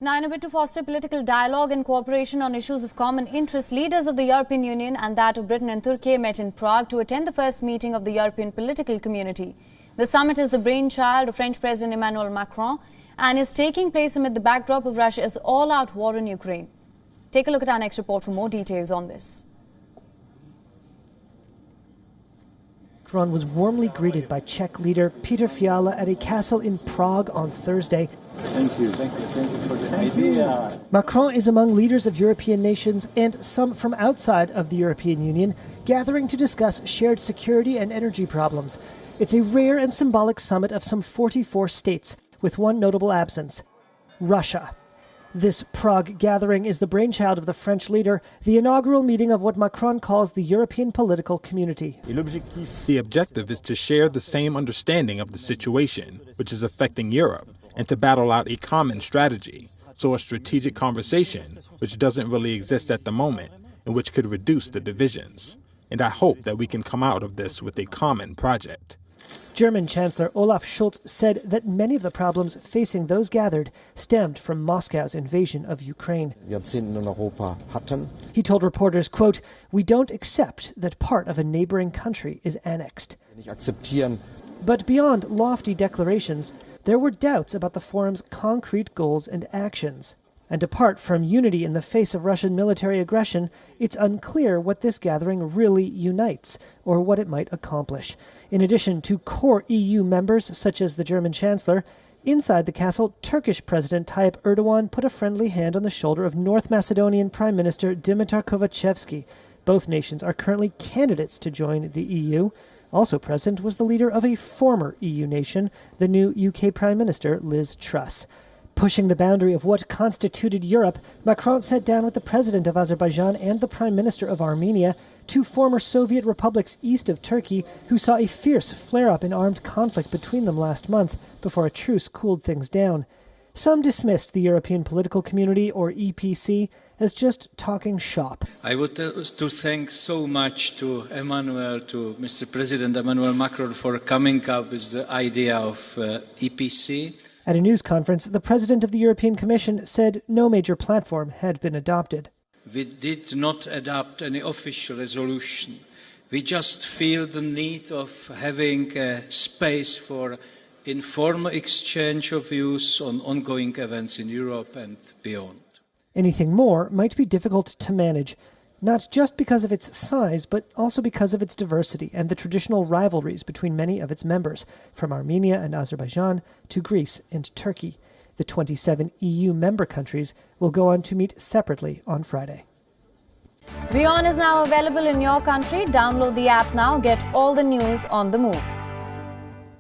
Now, in a bid to foster political dialogue and cooperation on issues of common interest, leaders of the European Union and that of Britain and Turkey met in Prague to attend the first meeting of the European political community. The summit is the brainchild of French President Emmanuel Macron and is taking place amid the backdrop of Russia's all-out war in Ukraine. Take a look at our next report for more details on this. Macron was warmly greeted by Czech leader Peter Fiala at a castle in Prague on Thursday. Thank you for the idea. Macron is among leaders of European nations and some from outside of the European Union gathering to discuss shared security and energy problems. It's a rare and symbolic summit of some 44 states, with one notable absence: Russia. This Prague gathering is the brainchild of the French leader, the inaugural meeting of what Macron calls the European political community. The objective is to share the same understanding of the situation, which is affecting Europe, and to battle out a common strategy. So a strategic conversation, which doesn't really exist at the moment, and which could reduce the divisions. And I hope that we can come out of this with a common project. German Chancellor Olaf Scholz said that many of the problems facing those gathered stemmed from Moscow's invasion of Ukraine. He told reporters, quote, "We don't accept that part of a neighboring country is annexed." But beyond lofty declarations, there were doubts about the forum's concrete goals and actions. And apart from unity in the face of Russian military aggression, it's unclear what this gathering really unites, or what it might accomplish. In addition to core EU members, such as the German Chancellor, inside the castle, Turkish President Tayyip Erdogan put a friendly hand on the shoulder of North Macedonian Prime Minister Dimitar Kovacevski. Both nations are currently candidates to join the EU. Also present was the leader of a former EU nation, the new UK Prime Minister Liz Truss. Pushing the boundary of what constituted Europe, Macron sat down with the president of Azerbaijan and the prime minister of Armenia, two former Soviet republics east of Turkey, who saw a fierce flare-up in armed conflict between them last month before a truce cooled things down. Some dismissed the European political community, or EPC, as just talking shop. I would to thank so much to Mr. President Emmanuel Macron for coming up with the idea of EPC. At a news conference, the president of the European Commission said no major platform had been adopted. We did not adopt any official resolution. We just feel the need of having a space for informal exchange of views on ongoing events in Europe and beyond. Anything more might be difficult to manage, not just because of its size, but also because of its diversity and the traditional rivalries between many of its members, from Armenia and Azerbaijan to Greece and Turkey. The 27 EU member countries will go on to meet separately on Friday. WION is now available in your country. Download the app now. Get all the news on the move.